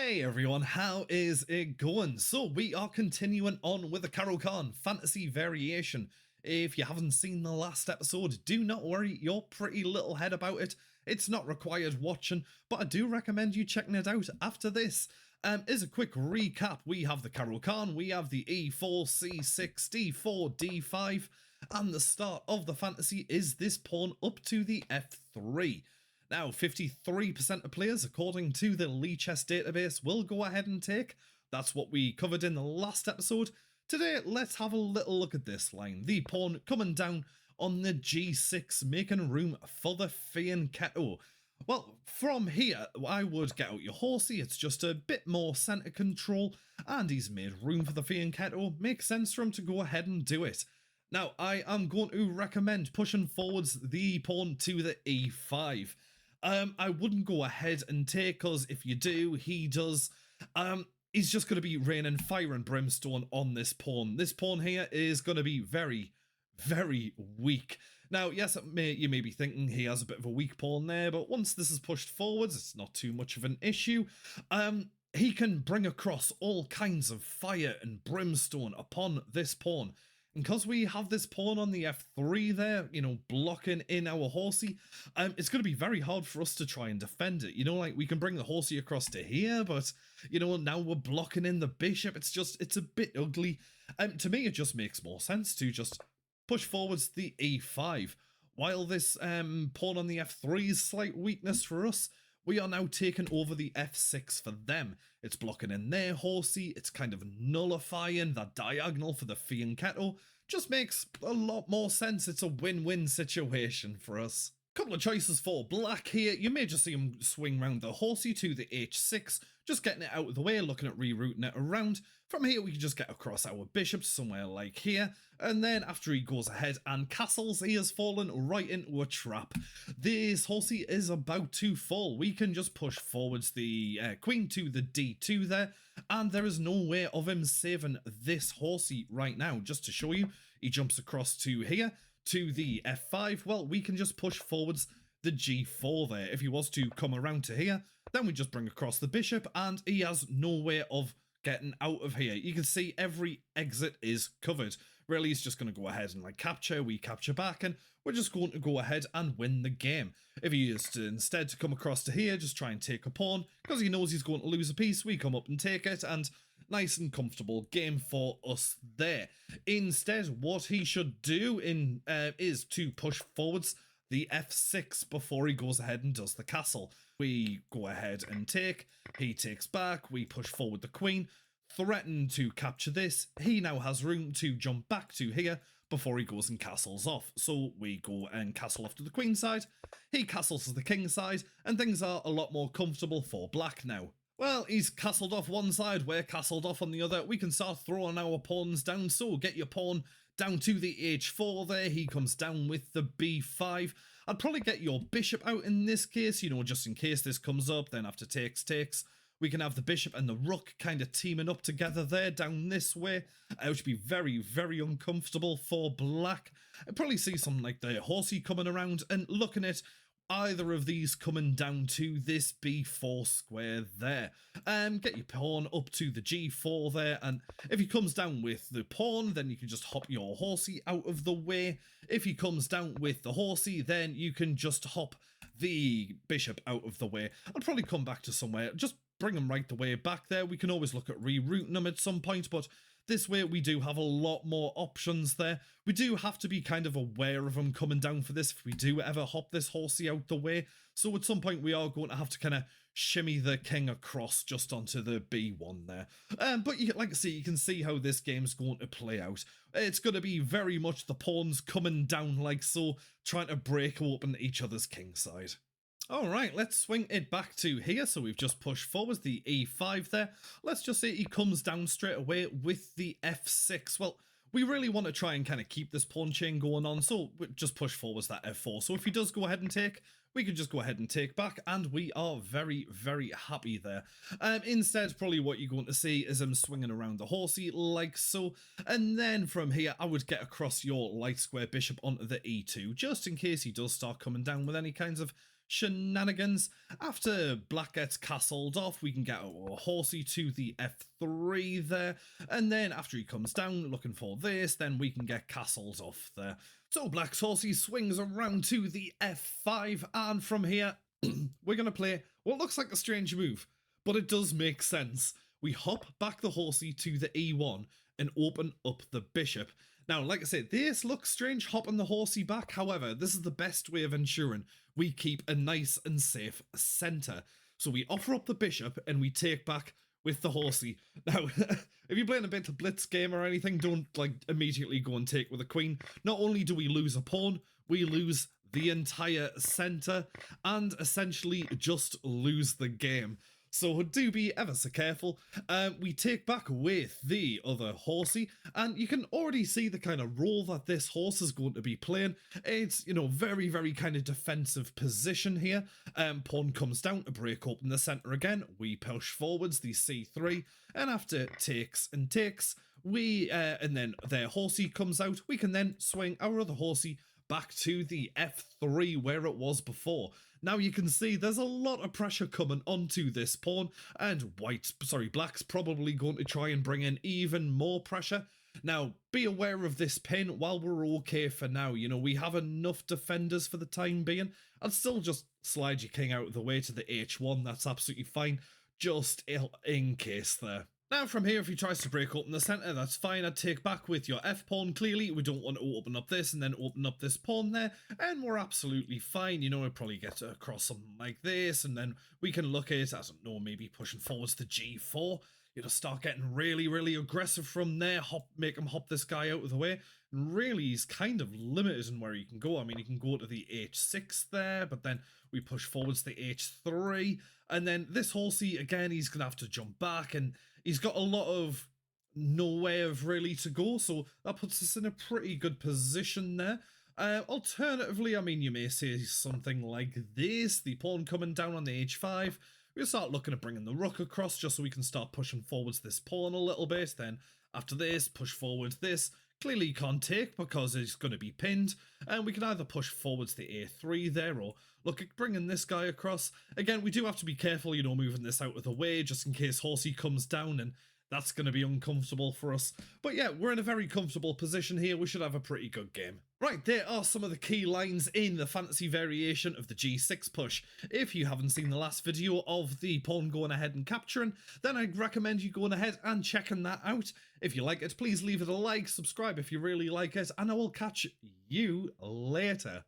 Hey everyone, how is it going? So we are continuing on with the Caro-Kann Fantasy Variation. If you haven't seen the last episode, do not worry, your pretty little head about it. It's not required watching, but I do recommend you checking it out after this. As a quick recap, we have the Caro-Kann, we have the E4, C6, D4, D5, and the start of the fantasy is this pawn up to the F3. Now, 53% of players, according to the Lichess database, will go ahead and take. That's what we covered in the last episode. Today, let's have a little look at this line. The pawn coming down on the G6, making room for the Fianchetto. Well, from here, I would get out your horsey. It's just a bit more centre control, and he's made room for the Fianchetto. Makes sense for him to go ahead and do it. Now, I am going to recommend pushing forwards the pawn to the E5. I wouldn't go ahead and take, because if you do, he does. He's just going to be raining fire and brimstone on this pawn. This pawn here is going to be very, very weak. Now, yes, you may be thinking he has a bit of a weak pawn there, but once this is pushed forwards, it's not too much of an issue. He can bring across all kinds of fire and brimstone upon this pawn. And because we have this pawn on the F3 there, you know, blocking in our horsey, it's going to be very hard for us to try and defend it. You know, like, we can bring the horsey across to here, but, you know, now we're blocking in the bishop. It's a bit ugly. To me, it just makes more sense to just push forwards the E5. While this pawn on the F3 is slight weakness for us, we are now taking over the F6 for them. It's blocking in their horsey, it's kind of nullifying that diagonal for the Fianchetto. Just makes a lot more sense. It's a win-win situation for us. Couple of choices for black here. You may just see him swing round the horsey to the H6, just getting it out of the way, looking at rerouting it around. From here, we can just get across our bishop somewhere like here, and then after he goes ahead and castles, he has fallen right into a trap. This horsey is about to fall. We can just push forwards the queen to the D2 there, and there is no way of him saving this horsey right now. Just to show you, he jumps across to here, to the F5, well, we can just push forwards the G4 there. If he was to come around to here, then we just bring across the bishop, and he has no way of getting out of here. You can see every exit is covered. Really, he's just going to go ahead and like capture, we capture back, and we're just going to go ahead and win the game. If he is to instead to come across to here, just try and take a pawn, because he knows he's going to lose a piece, we come up and take it, and nice and comfortable game for us there. Instead, what he should do is to push forwards the F6 before he goes ahead and does the castle. We go ahead and take, he takes back, we push forward the queen, threaten to capture this. He now has room to jump back to here before he goes and castles off. So we go and castle off to the queen side, he castles to the king side, and things are a lot more comfortable for black now. Well, he's castled off one side, we're castled off on the other. We can start throwing our pawns down, so get your pawn down to the H4 there. He comes down with the B5. I'd probably get your bishop out in this case, you know, just in case this comes up. Then after takes, we can have the bishop and the rook kind of teaming up together there down this way, which would be very, very uncomfortable for black. I'd probably see something like the horsey coming around and looking at either of these coming down to this B4 square there. Get your pawn up to the G4 there, and if he comes down with the pawn, then you can just hop your horsey out of the way. If he comes down with the horsey, then you can just hop the bishop out of the way. I'd probably come back to somewhere, just bring him right the way back there. We can always look at rerouting him at some point, but this way we do have a lot more options there. We do have to be kind of aware of him coming down for this if we do ever hop this horsey out the way. So at some point we are going to have to kind of shimmy the king across just onto the B1 there. But like I say, you can see how this game's going to play out. It's going to be very much the pawns coming down like so, trying to break open each other's king side. Alright, let's swing it back to here. So we've just pushed forwards the E5 there. Let's just say he comes down straight away with the F6. Well, we really want to try and kind of keep this pawn chain going on, so we just push forwards that F4. So if he does go ahead and take, we can just go ahead and take back, and we are very, very happy there. Instead, probably what you're going to see is him swinging around the horsey like so, and then from here, I would get across your light square bishop onto the E2, just in case he does start coming down with any kinds of shenanigans. After black gets castled off, we can get our horsey to the f3 there, and then after he comes down looking for this, then we can get castles off there. So black's horsey swings around to the f5, and from here we're going to play what looks like a strange move, but it does make sense. We hop back the horsey to the e1 and open up the bishop. Now, like I said, this looks strange, hopping the horsey back. However, this is the best way of ensuring we keep a nice and safe centre. So we offer up the bishop and we take back with the horsey. Now, if you're playing a bit of blitz game or anything, don't like immediately go and take with the queen. Not only do we lose a pawn, we lose the entire centre and essentially just lose the game. So do be ever so careful. We take back with the other horsey, and you can already see the kind of role that this horse is going to be playing. It's, you know, very, very kind of defensive position here. Pawn comes down to break open the centre again. We push forwards the c3, and after takes and takes, we and then their horsey comes out. We can then swing our other horsey back to the f3 where it was before. Now you can see there's a lot of pressure coming onto this pawn, and black's probably going to try and bring in even more pressure. Now, be aware of this pin. While we're okay for now, you know, we have enough defenders for the time being. I'd still just slide your king out of the way to the h1. That's absolutely fine, just in case there. Now from here, if he tries to break open the centre, that's fine. I'd take back with your f-pawn. Clearly, we don't want to open up this and then open up this pawn there, and we're absolutely fine. You know, we'll probably get across something like this, and then we can look at, I don't know, maybe pushing forwards to g4. You know, start getting really, really aggressive from there, make him hop this guy out of the way. And really, he's kind of limited in where he can go. I mean, he can go to the h6 there, but then we push forwards to h3, and then this horsey, again, he's going to have to jump back, and he's got a lot of nowhere of really to go, so that puts us in a pretty good position there. Alternatively, I mean, you may say something like this, the pawn coming down on the h5. We'll start looking at bringing the rook across just so we can start pushing forwards this pawn a little bit. Then after this, push forward this. Clearly you can't take because it's going to be pinned, and we can either push forwards the a3 there or look at bringing this guy across. Again, we do have to be careful, you know, moving this out of the way just in case horsey comes down, and that's going to be uncomfortable for us. But yeah, we're in a very comfortable position here. We should have a pretty good game. Right, there are some of the key lines in the fantasy variation of the g6 push. If you haven't seen the last video of the pawn going ahead and capturing, then I'd recommend you going ahead and checking that out. If you like it, please leave it a like, subscribe if you really like it, and I will catch you later.